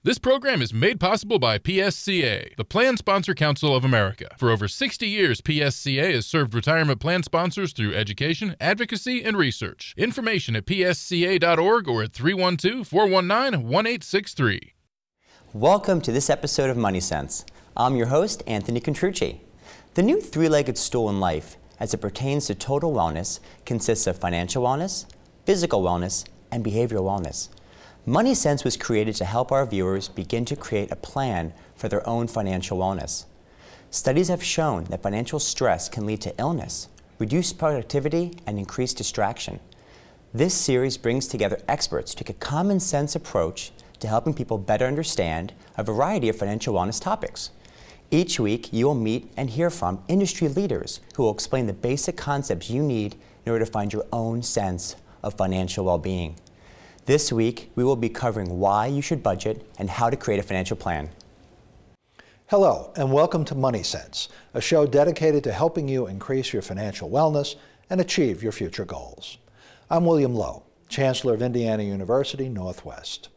This program is made possible by PSCA, the Plan Sponsor Council of America. For over 60 years, PSCA has served retirement plan sponsors through education, advocacy, and research. Information at psca.org or at 312-419-1863. Welcome to this episode of Money Sense. I'm your host, Anthony Contrucci. The new three-legged stool in life, as it pertains to total wellness, consists of financial wellness, physical wellness, and behavioral wellness. Money Sense was created to help our viewers begin to create a plan for their own financial wellness. Studies have shown that financial stress can lead to illness, reduced productivity, and increased distraction. This series brings together experts to take a common sense approach to helping people better understand a variety of financial wellness topics. Each week, you will meet and hear from industry leaders who will explain the basic concepts you need in order to find your own sense of financial well-being. This week, we will be covering why you should budget and how to create a financial plan. Hello, and welcome to Money Sense, a show dedicated to helping you increase your financial wellness and achieve your future goals. I'm William Lowe, Chancellor of Indiana University Northwest.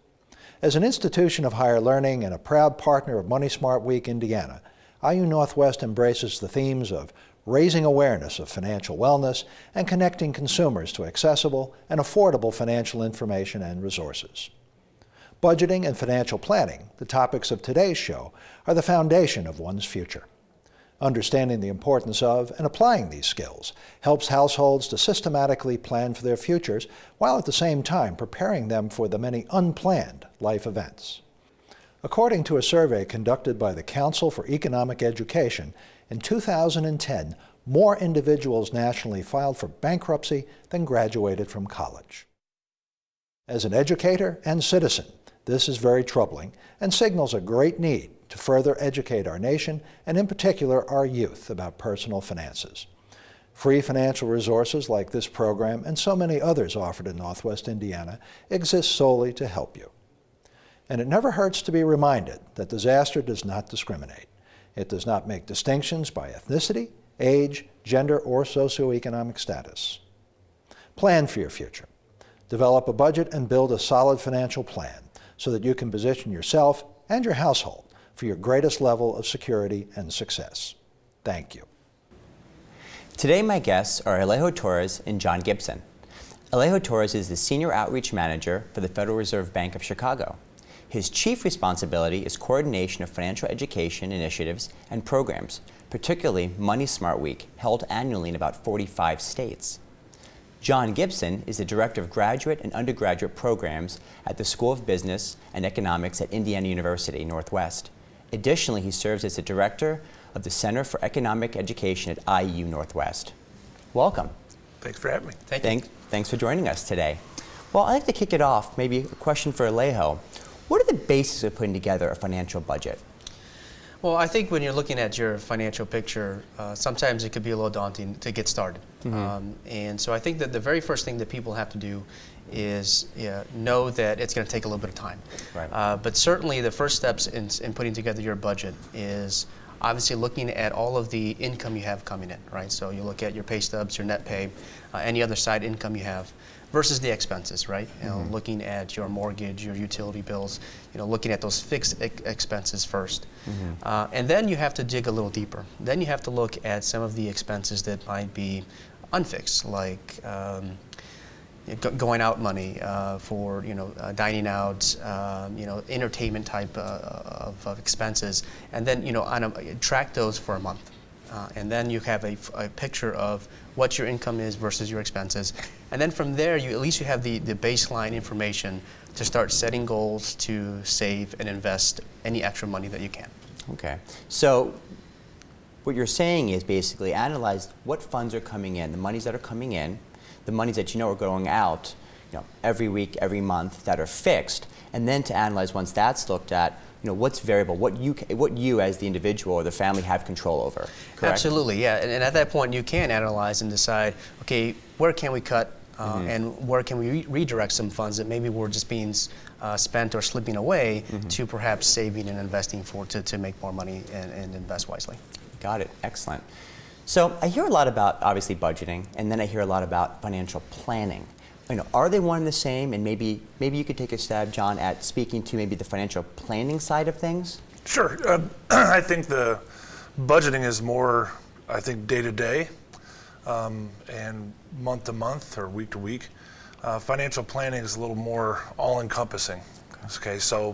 As an institution of higher learning and a proud partner of Money Smart Week Indiana, IU Northwest embraces the themes of raising awareness of financial wellness and connecting consumers to accessible and affordable financial information and resources. Budgeting and financial planning, the topics of today's show, are the foundation of one's future. Understanding the importance of and applying these skills helps households to systematically plan for their futures while at the same time preparing them for the many unplanned life events. According to a survey conducted by the Council for Economic Education, in 2010, more individuals nationally filed for bankruptcy than graduated from college. As an educator and citizen, this is very troubling and signals a great need to further educate our nation and in particular our youth about personal finances. Free financial resources like this program and so many others offered in Northwest Indiana exist solely to help you. And it never hurts to be reminded that disaster does not discriminate. It does not make distinctions by ethnicity, age, gender, or socioeconomic status. Plan for your future. Develop a budget and build a solid financial plan so that you can position yourself and your household for your greatest level of security and success. Thank you. Today my guests are Alejo Torres and John Gibson. Alejo Torres is the Senior Outreach Manager for the Federal Reserve Bank of Chicago. His chief responsibility is coordination of financial education initiatives and programs, particularly Money Smart Week, held annually in about 45 states. John Gibson is the Director of Graduate and Undergraduate Programs at the School of Business and Economics at Indiana University Northwest. Additionally, he serves as the Director of the Center for Economic Education at IU Northwest. Welcome. Thanks for having me. Thanks for joining us today. Well, I'd like to kick it off, maybe a question for Alejo. What are the bases of putting together a financial budget? Well, I think when you're looking at your financial picture, sometimes it could be a little daunting to get started. Mm-hmm. And so I think that the very first thing that people have to do is know that it's going to take a little bit of time. Right. But certainly the first steps in putting together your budget is obviously looking at all of the income you have coming in, right? So you look at your pay stubs, your net pay, any other side income you have, versus the expenses, right? You know, looking at your mortgage, your utility bills, looking at those fixed expenses first. And then you have to dig a little deeper. Then you have to look at some of the expenses that might be unfixed, like going out money for dining out, entertainment type of expenses, and then track those for a month. And then you have a picture of what your income is versus your expenses. And then from there, at least you have the baseline information to start setting goals to save and invest any extra money that you can. Okay. So what you're saying is basically analyze what funds are coming in, the monies that are coming in, the monies that are going out every week, every month that are fixed, and then to analyze once that's looked at, what's variable, what you as the individual or the family have control over, correct? Absolutely, yeah. And at that point, you can analyze and decide, okay, where can we cut and where can we redirect some funds that maybe were just being spent or slipping away to perhaps saving and investing to make more money and invest wisely. Got it. Excellent. So I hear a lot about, obviously, budgeting, and then I hear a lot about financial planning. are they one and the same? And maybe you could take a stab, John, at speaking to maybe the financial planning side of things. Sure. I think the budgeting is more, I think, day to day and month to month or week to week. Financial planning is a little more all-encompassing. Okay, so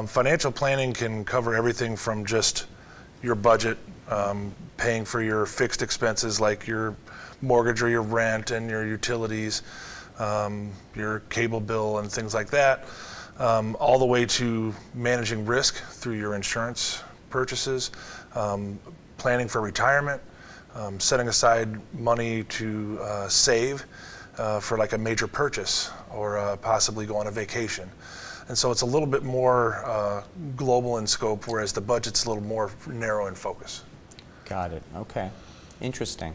financial planning can cover everything from just your budget, paying for your fixed expenses like your mortgage or your rent and your utilities, your cable bill and things like that, all the way to managing risk through your insurance purchases, planning for retirement, setting aside money to save for like a major purchase or possibly go on a vacation. And so it's a little bit more global in scope, whereas the budget's a little more narrow in focus. Got it. Okay. Interesting.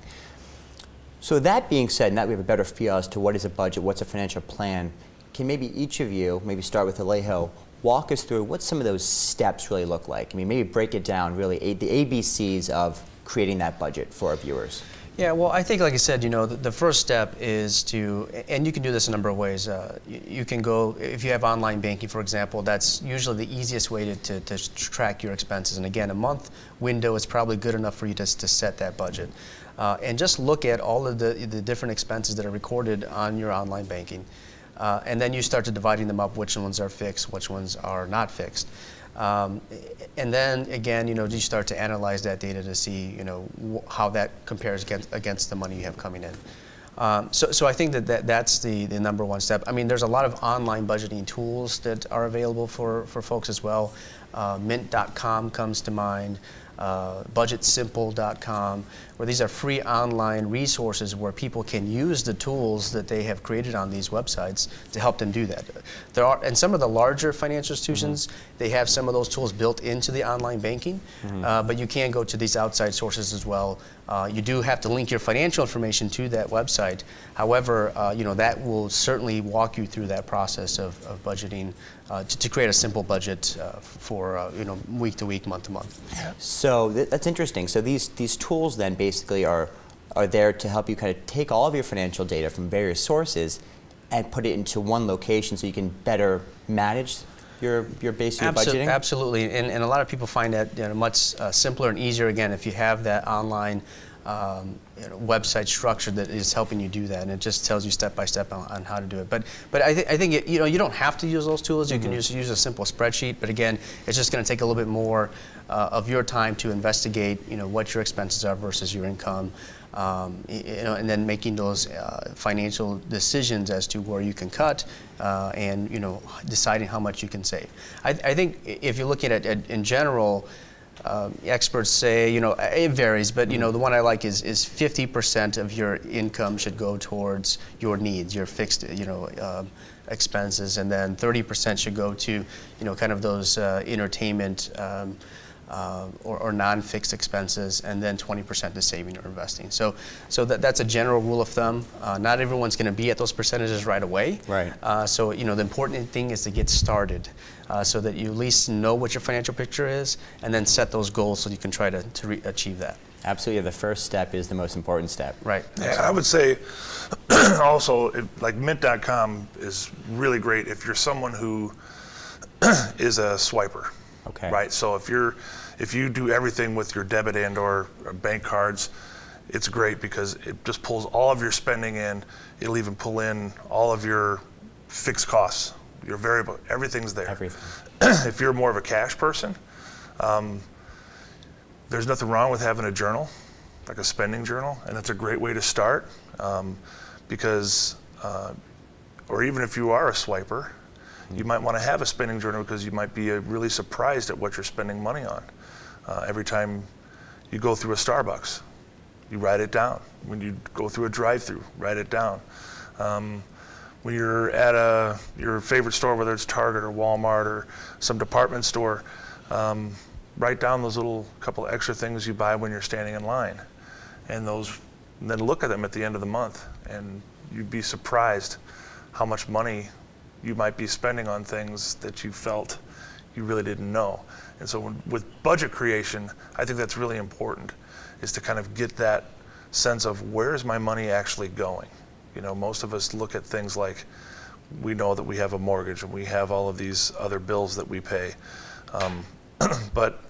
So that being said, now we have a better feel as to what is a budget, what's a financial plan, can maybe each of you, maybe start with Alejo, walk us through what some of those steps really look like? I mean, maybe break it down, really, the ABCs of creating that budget for our viewers. Yeah, well, I think, like I said, the first step is to, and you can do this a number of ways. You can go, if you have online banking, for example, that's usually the easiest way to track your expenses. And again, a month window is probably good enough for you to set that budget. And just look at all of the different expenses that are recorded on your online banking. And then you start to dividing them up, which ones are fixed, which ones are not fixed. And then again, you start to analyze that data to see, how that compares against the money you have coming in. So I think that's the number one step. I mean, there's a lot of online budgeting tools that are available for folks as well. Mint.com comes to mind. Budgetsimple.com, where these are free online resources where people can use the tools that they have created on these websites to help them do that. And some of the larger financial institutions, they have some of those tools built into the online banking, but you can go to these outside sources as well. You do have to link your financial information to that website. However, that will certainly walk you through that process of budgeting to create a simple budget for week to week, month to month. So that's interesting. So these tools then basically are there to help you kind of take all of your financial data from various sources and put it into one location so you can better manage your basic budgeting? Absolutely, and a lot of people find that much simpler and easier, again, if you have that online website structure that is helping you do that, and it just tells you step by step on how to do it. But I think you don't have to use those tools. You can use a simple spreadsheet. But again, it's just going to take a little bit more of your time to investigate what your expenses are versus your income, and then making those financial decisions as to where you can cut, and deciding how much you can save. I think if you're looking at in general. Experts say, it varies, but the one I like is 50% of your income should go towards your needs, your fixed, expenses, and then 30% should go to, kind of those entertainment or non-fixed expenses, and then 20% to saving or investing. So that's a general rule of thumb. Not everyone's going to be at those percentages right away. Right. So the important thing is to get started, so that you at least know what your financial picture is, and then set those goals so you can try to achieve that. Absolutely. The first step is the most important step. Right. Yeah, I would say also, like Mint.com is really great if you're someone who is a swiper. Okay. Right. So if you do everything with your debit and or bank cards, it's great because it just pulls all of your spending in. It'll even pull in all of your fixed costs, your variable, everything's there. Everything. If you're more of a cash person, there's nothing wrong with having a journal, like a spending journal, and it's a great way to start because, or even if you are a swiper, you might want to have a spending journal because you might be really surprised at what you're spending money on. Every time you go through a Starbucks, you write it down. When you go through a drive-through, write it down. When you're at your favorite store, whether it's Target or Walmart or some department store, write down those little couple extra things you buy when you're standing in line, and then look at them at the end of the month, and you'd be surprised how much money you might be spending on things that you felt you really didn't know. And so with budget creation, I think that's really important, is to kind of get that sense of where is my money actually going? You know, most of us look at things like, we know that we have a mortgage and we have all of these other bills that we pay. But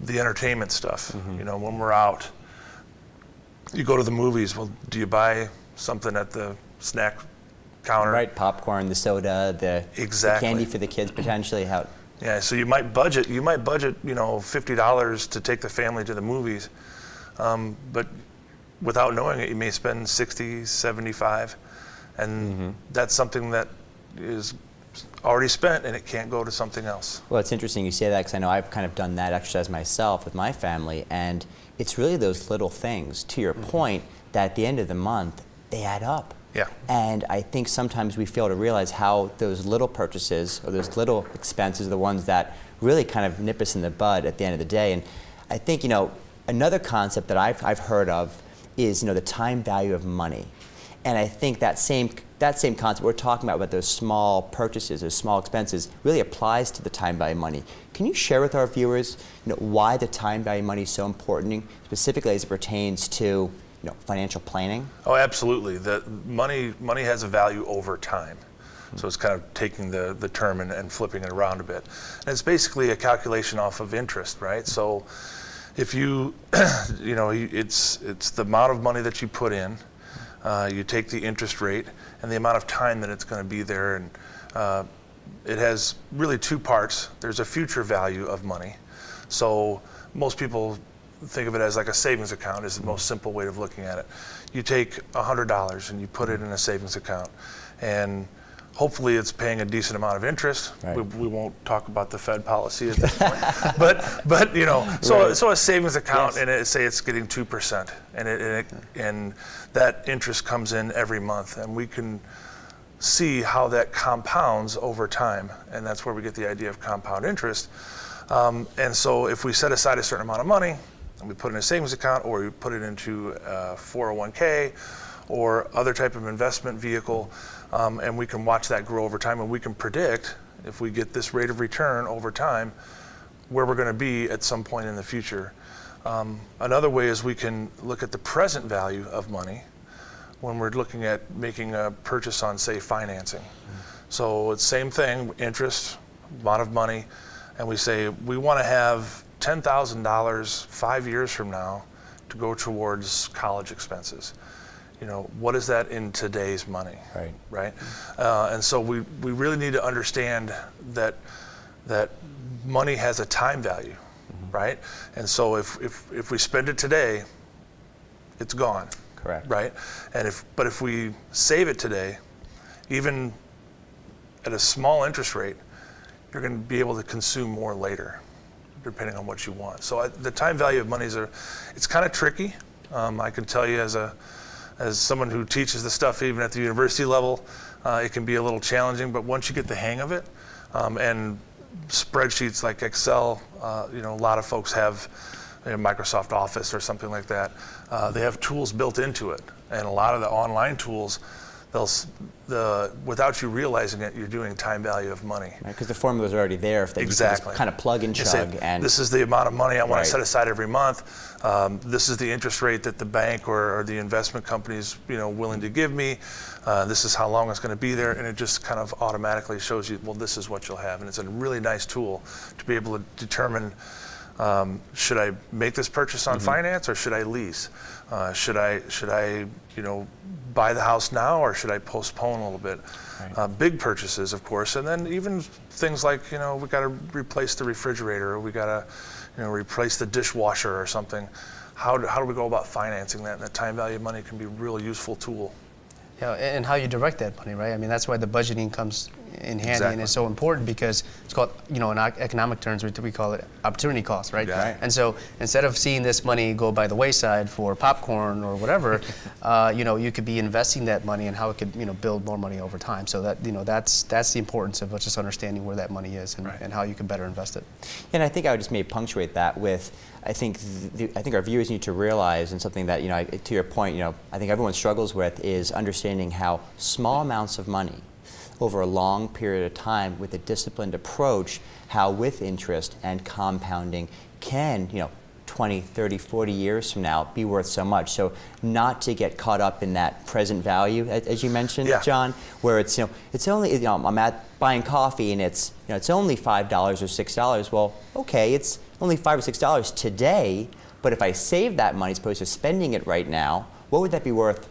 the entertainment stuff, you know, when we're out, you go to the movies, well, do you buy something at the snack counter? Right, popcorn, the soda, the candy for the kids potentially. Yeah, so you might budget, you know, $50 to take the family to the movies, but without knowing it, you may spend $60, $75, and that's something that is already spent and it can't go to something else. Well, it's interesting you say that, because I know I've kind of done that exercise myself with my family, and it's really those little things, to your point, that at the end of the month, they add up. Yeah. And I think sometimes we fail to realize how those little purchases or those little expenses are the ones that really kind of nip us in the bud at the end of the day. And I think, you know, another concept that I've heard of is, you know, the time value of money. And I think that same concept we're talking about those small purchases, those small expenses, really applies to the time value of money. Can you share with our viewers, you know, why the time value of money is so important, specifically as it pertains to, you know, financial planning? Oh, absolutely. The money has a value over time. So it's kind of taking the term and flipping it around a bit. And it's basically a calculation off of interest, right? So if you, you know, it's the amount of money that you put in, you take the interest rate and the amount of time that it's going to be there, and it has really two parts. There's a future value of money. So most people think of it as like a savings account is the most simple way of looking at it. You take $100 and you put it in a savings account, and hopefully it's paying a decent amount of interest. Right. We won't talk about the Fed policy at this point, but you know, so a savings account, and say it's getting 2%, and that interest comes in every month, and we can see how that compounds over time, and that's where we get the idea of compound interest. And so if we set aside a certain amount of money and we put it in a savings account, or we put it into a 401k or other type of investment vehicle, and we can watch that grow over time, and we can predict, if we get this rate of return over time, where we're going to be at some point in the future. Another way is we can look at the present value of money when we're looking at making a purchase on, say, financing. So it's same thing, interest, amount of money, and we say we want to have $10,000 5 years from now to go towards college expenses. You know, what is that in today's money? Right. And so we really need to understand that money has a time value, right? And so if we spend it today, it's gone. Correct. Right. But if we save it today, even at a small interest rate, you're going to be able to consume more later, depending on what you want. So the time value of money it's kind of tricky. I can tell you as someone who teaches the stuff even at the university level, it can be a little challenging, but once you get the hang of it, and spreadsheets like Excel, you know, a lot of folks have Microsoft Office or something like that. They have tools built into it, and a lot of the online tools, without you realizing it, you're doing time value of money. Because the formulas are already there. If they just kind of plug and chug. And this is the amount of money I want to set aside every month. This is the interest rate that the bank or the investment company is, you know, willing to give me. This is how long it's going to be there, and it just kind of automatically shows you, well, this is what you'll have. And it's a really nice tool to be able to determine, should I make this purchase on finance, or should I lease? Should I, you know, buy the house now, or should I postpone a little bit? Big purchases, of course, and then even things like, you know, we got to replace the refrigerator, or we got to, you know, replace the dishwasher or something. How do we go about financing that? And the time value of money can be a really useful tool. Yeah, and how you direct that money, right? I mean, that's why the budgeting comes in handy, and it's so important, because it's called, you know, in economic terms, we call it opportunity cost, right? And so instead of seeing this money go by the wayside for popcorn or whatever, you know, you could be investing that money and how it could, you know, build more money over time. So that, you know, that's the importance of just understanding where that money is and how you can better invest it. And I think I would just maybe punctuate that with, I think our viewers need to realize, and something that, you know, to your point, you know, I think everyone struggles with, is understanding how small amounts of money over a long period of time, with a disciplined approach, how with interest and compounding can, you know, 20, 30, 40 years from now be worth so much. So not to get caught up in that present value, as you mentioned, John, where it's, it's only, I'm buying coffee and it's, it's only $5 or $6. Well, okay, it's only $5 or $6 today, but if I save that money as opposed to spending it right now, what would that be worth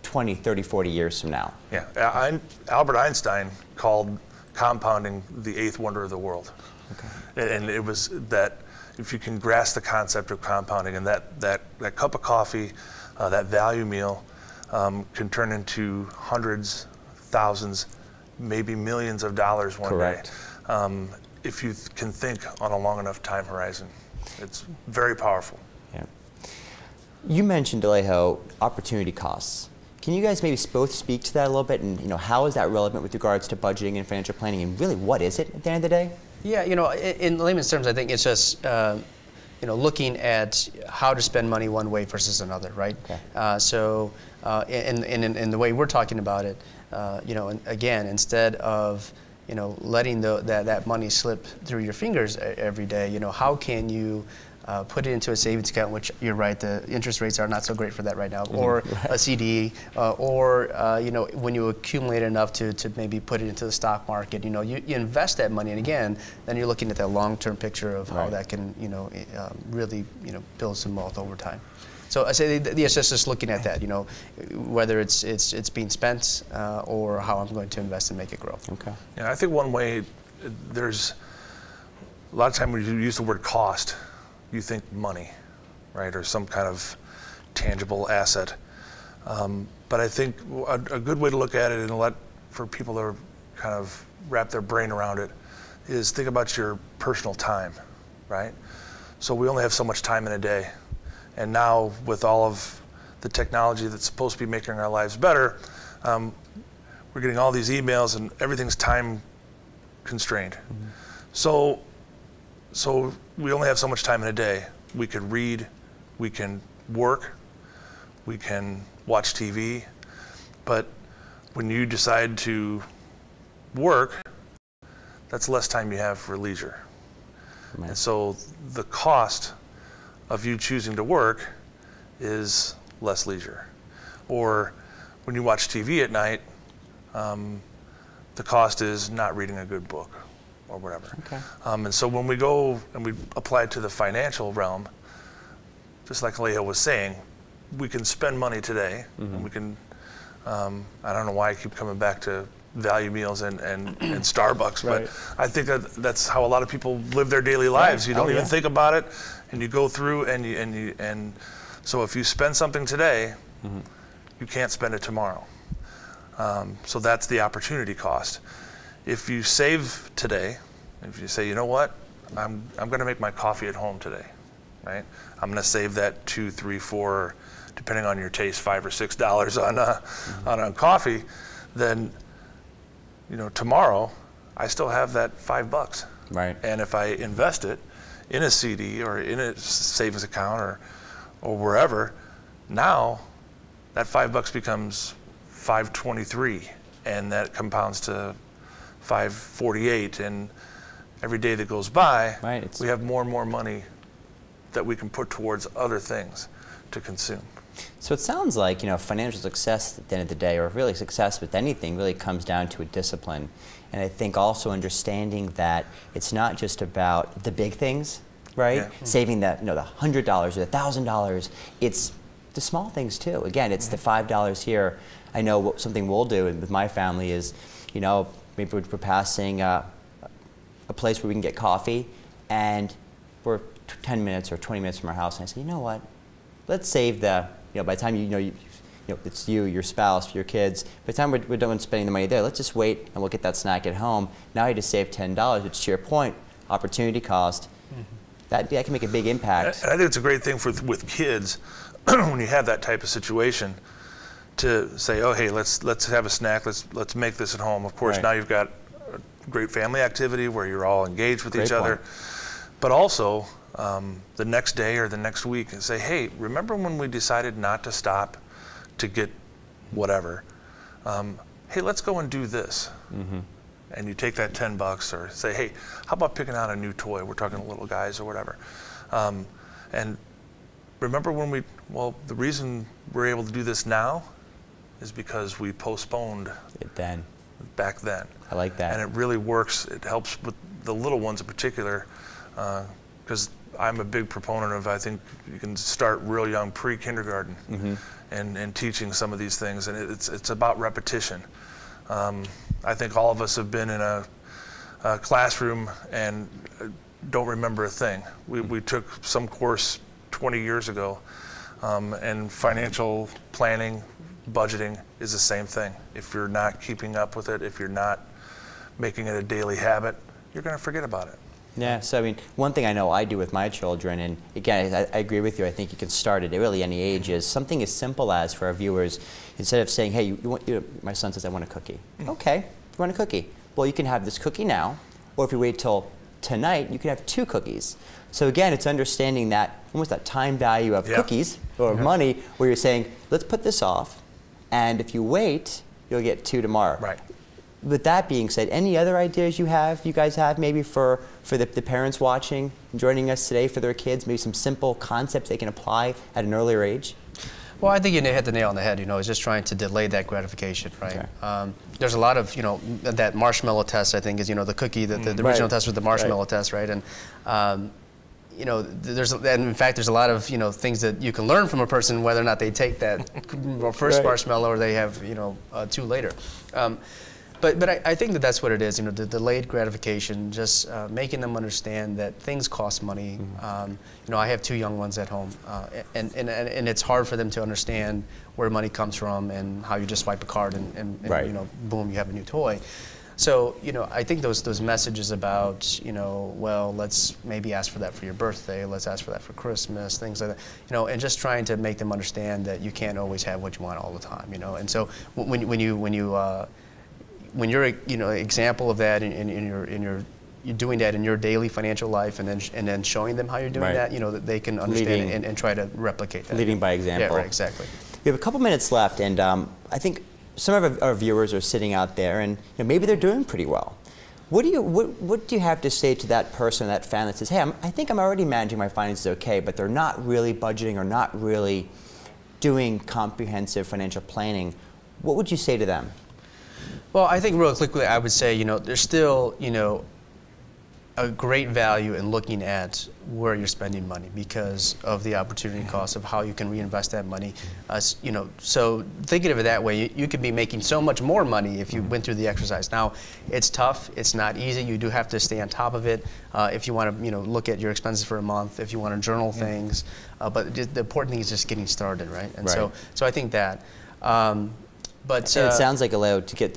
20, 30, 40 years from now? Yeah, Albert Einstein called compounding the eighth wonder of the world. Okay. And it was that if you can grasp the concept of compounding, and that cup of coffee, that value meal can turn into hundreds, thousands, maybe millions of dollars one day. If you can think on a long enough time horizon. It's very powerful. Yeah. You mentioned, Alejo, opportunity costs. Can you guys maybe both speak to that a little bit, and how is that relevant with regards to budgeting and financial planning, and really what is it at the end of the day? Yeah, in layman's terms, I think it's just looking at how to spend money one way versus another, right? Okay. So in the way we're talking about it, and again, instead of letting that money slip through your fingers every day, how can you put it into a savings account, which you're right, the interest rates are not so great for that right now, or a CD, or when you accumulate enough to maybe put it into the stock market, you invest that money, and again, then you're looking at that long-term picture of how that can really build some wealth over time. So I say the assessor is looking at that, whether it's being spent or how I'm going to invest and make it grow. Okay. Yeah, I think one way, there's a lot of time when you use the word cost, you think money, right, or some kind of tangible asset. But I think a good way to look at it, and for people to kind of wrap their brain around it, is think about your personal time, right? So we only have so much time in a day. And now with all of the technology that's supposed to be making our lives better, we're getting all these emails and everything's time constrained. So we only have so much time in a day. We could read, we can work, we can watch TV, but when you decide to work, that's less time you have for leisure. Right. And so the cost of you choosing to work is less leisure. Or when you watch TV at night, the cost is not reading a good book or whatever. Okay. And so when we go and we apply it to the financial realm, just like Alejo was saying, we can spend money today, and we can, I don't know why I keep coming back to value meals and Starbucks, but I think that's how a lot of people live their daily lives. You don't even think about it, and you go through and so if you spend something today, you can't spend it tomorrow. So that's the opportunity cost. If you save today, if you say, you know what, I'm going to make my coffee at home today, right? I'm going to save that $2, $3, $4, depending on your taste, $5 or $6 on coffee. Then, tomorrow I still have that $5. Right. And if I invest it in a CD or in a savings account or wherever, now that $5 becomes $5.23, and that compounds to $5.48, and every day that goes by, we have more and more money that we can put towards other things to consume. So it sounds like, financial success at the end of the day, or really success with anything, really comes down to a discipline. And I think also understanding that it's not just about the big things, right? Yeah. Saving the $100 or the $1,000. It's the small things too. Again, it's the $5 here. I know something we'll do with my family is, maybe we're passing a place where we can get coffee, and we're 10 minutes or 20 minutes from our house, and I say, you know what? Let's save the, by the time it's you, your spouse, your kids, by the time we're done spending the money there, let's just wait and we'll get that snack at home. Now you just save $10, which to your point, opportunity cost, that can make a big impact. And I think it's a great thing with kids when you have that type of situation to say, oh hey, let's have a snack, let's make this at home. Of course, now you've got a great family activity where you're all engaged with each other, but also the next day or the next week and say, hey, remember when we decided not to stop to get whatever? Hey, let's go and do this. And you take that $10 or say, hey, how about picking out a new toy? We're talking to little guys or whatever. And remember when the reason we're able to do this now is because we postponed it then. Back then. I like that. And it really works. It helps with the little ones in particular, because I'm a big proponent of, I think you can start real young, pre-kindergarten, and teaching some of these things, and it's about repetition. I think all of us have been in a classroom and don't remember a thing. We took some course 20 years ago, and financial planning, budgeting is the same thing. If you're not keeping up with it, if you're not making it a daily habit, you're going to forget about it. Yeah, so I mean, one thing I know I do with my children, and again, I agree with you, I think you can start at really any age, is something as simple as, for our viewers, instead of saying, hey, my son says, I want a cookie. Okay, you want a cookie? Well, you can have this cookie now, or if you wait till tonight, you can have 2 cookies. So again, it's understanding that, almost that time value of cookies, or money, where you're saying, let's put this off, and if you wait, you'll get 2 tomorrow. Right. With that being said, any other ideas you guys have maybe for the parents watching, joining us today, for their kids, maybe some simple concepts they can apply at an earlier age? Well, I think you hit the nail on the head, is just trying to delay that gratification, right? Okay. There's a lot of, that marshmallow test, I think, is, the cookie, the original test was the marshmallow test, right? And, and in fact, there's a lot of, things that you can learn from a person, whether or not they take that first marshmallow or they have, 2 later. But I think that's what it is, the delayed gratification, just making them understand that things cost money. I have 2 young ones at home, and it's hard for them to understand where money comes from and how you just swipe a card and boom, you have a new toy. So, I think those messages about, well, let's maybe ask for that for your birthday, let's ask for that for Christmas, things like that, and just trying to make them understand that you can't always have what you want all the time, And so when you're example of that and you're doing that in your daily financial life, and then showing them how you're doing that, that they can understand and try to replicate that. Leading by example. Yeah, right, exactly. We have a couple minutes left, and I think some of our viewers are sitting out there, and maybe they're doing pretty well. What do you have to say to that person, that family that says, hey, I think I'm already managing my finances okay, but they're not really budgeting or not really doing comprehensive financial planning? What would you say to them? Well, I think real quickly, I would say, there's still, a great value in looking at where you're spending money because of the opportunity cost of how you can reinvest that money. So thinking of it that way, you could be making so much more money if you went through the exercise. Now, it's tough. It's not easy. You do have to stay on top of it. If you want to, look at your expenses for a month, if you want to journal things. But the important thing is just getting started, right? And so I think that. But and it sounds like, Alejo, to get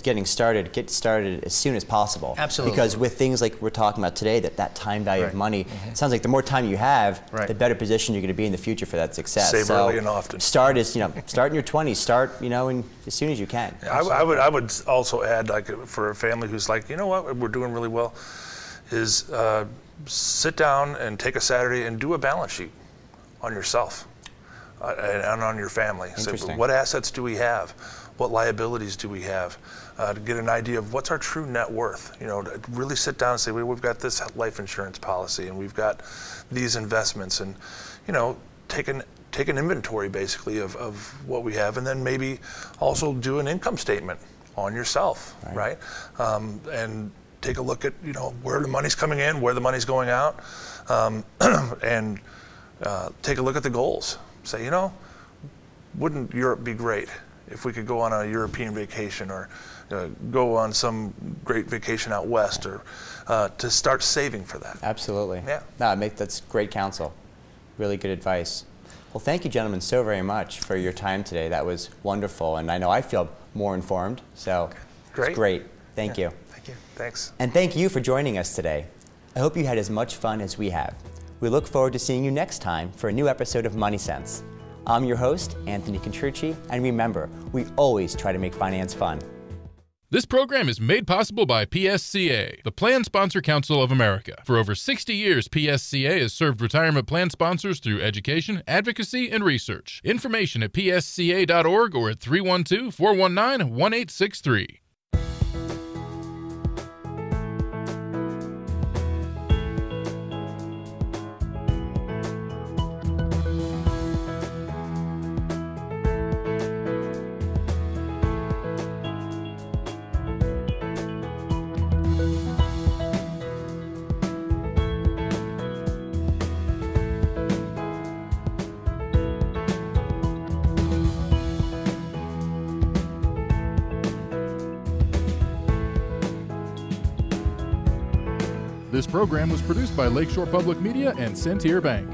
started as soon as possible. Absolutely. Because with things like we're talking about today, that time value of money, it sounds like the more time you have, the better position you're going to be in the future for that success. Save early and often. Start in your 20s. Start, as soon as you can. I would also add, like, for a family who's like, you know what, we're doing really well, is sit down and take a Saturday and do a balance sheet on yourself and on your family. So what assets do we have? What liabilities do we have? To get an idea of what's our true net worth. To really sit down and say, we've got this life insurance policy and we've got these investments, and take an inventory basically of what we have, and then maybe also do an income statement on yourself, right? And take a look at where the money's coming in, where the money's going out, and take a look at the goals. Say, wouldn't Europe be great if we could go on a European vacation, or go on some great vacation out west, or to start saving for that. Absolutely. Yeah. No, that's great counsel. Really good advice. Well, thank you, gentlemen, so very much for your time today. That was wonderful, and I know I feel more informed, so great. It's great. Thank you. Thank you. Thanks. And thank you for joining us today. I hope you had as much fun as we have. We look forward to seeing you next time for a new episode of Money Sense. I'm your host, Anthony Contrucci, and remember, we always try to make finance fun. This program is made possible by PSCA, the Plan Sponsor Council of America. For over 60 years, PSCA has served retirement plan sponsors through education, advocacy, and research. Information at psca.org or at 312-419-1863. This program was produced by Lakeshore Public Media and Centier Bank.